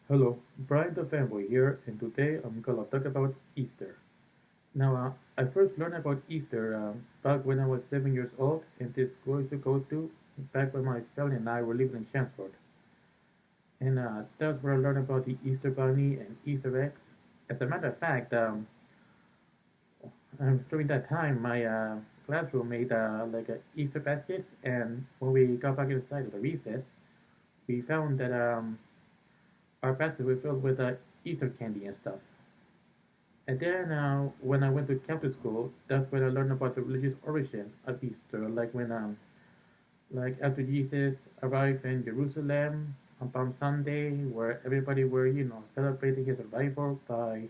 Hello, Brian the Fanboy here, and today I'm gonna talk about Easter. Now, I first learned about Easter back when I was 7 years old in this school I used to go to back when my family and I were living in Chelmsford. And that's where I learned about the Easter Bunny and Easter eggs. As a matter of fact, during that time, my classroom made like a Easter baskets, and when we got back inside of the recess, we found that our baskets were filled with Easter candy and stuff. And then when I went to Catholic school, that's when I learned about the religious origin of Easter. Like after Jesus arrived in Jerusalem on Palm Sunday, where everybody were celebrating his arrival by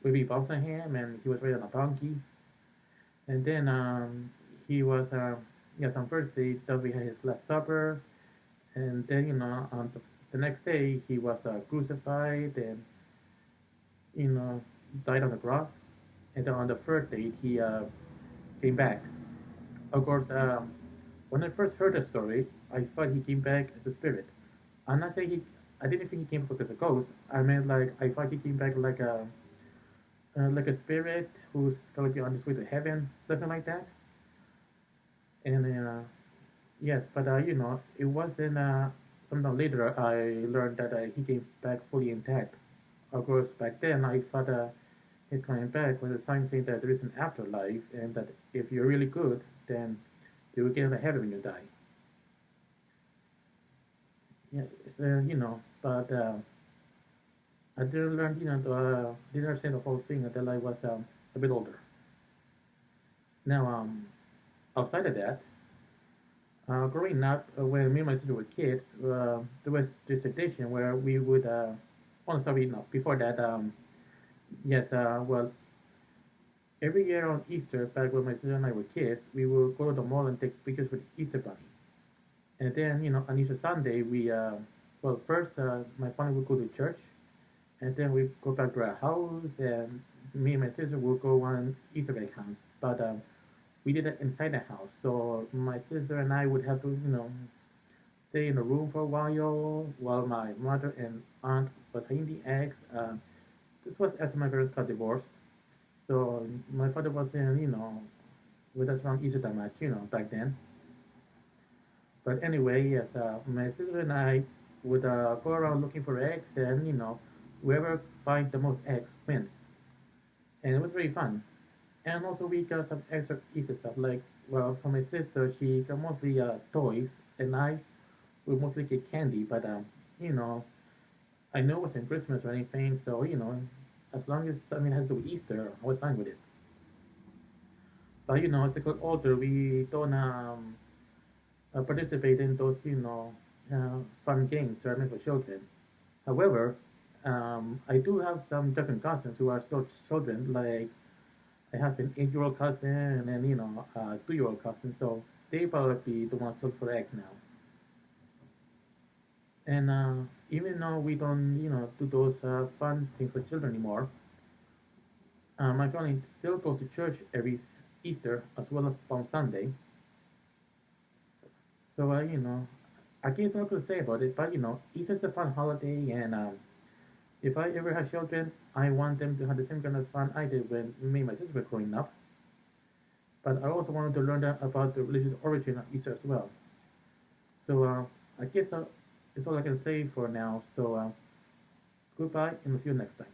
baby Bethlehem, and he was riding on a donkey. And then he was yes on Thursday that we had his Last Supper, and then on the next day he was crucified and you know died on the cross, and then on the third day he came back. Of course, when I first heard the story, I thought he came back as a spirit. I'm not saying he. I didn't think he came back as a ghost. I meant like I thought he came back like a spirit who's gonna be on his way to heaven, something like that. And yes, but it wasn't. Sometime later, I learned that he came back fully intact. Of course, back then I thought his coming back was a sign saying that there is an afterlife, and that if you're really good, then you will get into heaven when you die. Yeah, but I didn't learn, didn't understand the whole thing until I was a bit older. Now, outside of that, growing up, when me and my sister were kids, there was this tradition where we would, oh, sorry, no, before that, yes, well, every year on Easter, back when my sister and I were kids, we would go to the mall and take pictures with the Easter Bunny. And then, on Easter Sunday, well, first, my family would go to church, and then we go back to our house, and me and my sister would go on Easter egg hunt. But we did it inside the house, so my sister and I would have to, stay in the room for a while my mother and aunt was hiding the eggs. This was after my parents got divorced, so my father wasn't, with us around Easter time much, back then. But anyway, yes, my sister and I would go around looking for eggs, and whoever finds the most eggs wins, and it was very fun. And also we got some extra Easter stuff, like well, for my sister, she got mostly toys, and I would mostly get candy. But you know, I know it wasn't Christmas or anything, so as long as something has to do with Easter, I was fine with it. But as I got older, we don't participate in those fun games that are meant for children. However, I do have some different cousins who are still children. Like I have an 8-year-old cousin and then a 2-year-old cousin. So they probably the ones look for eggs now. And even though we don't do those fun things for children anymore, my family still goes to church every Easter as well as Palm Sunday. So I guess what I could say about it. But Easter's a fun holiday, and if I ever have children, I want them to have the same kind of fun I did when me and my sister were growing up. But I also wanted to learn about the religious origin of Easter as well. So I guess that's all I can say for now. So goodbye, and we'll see you next time.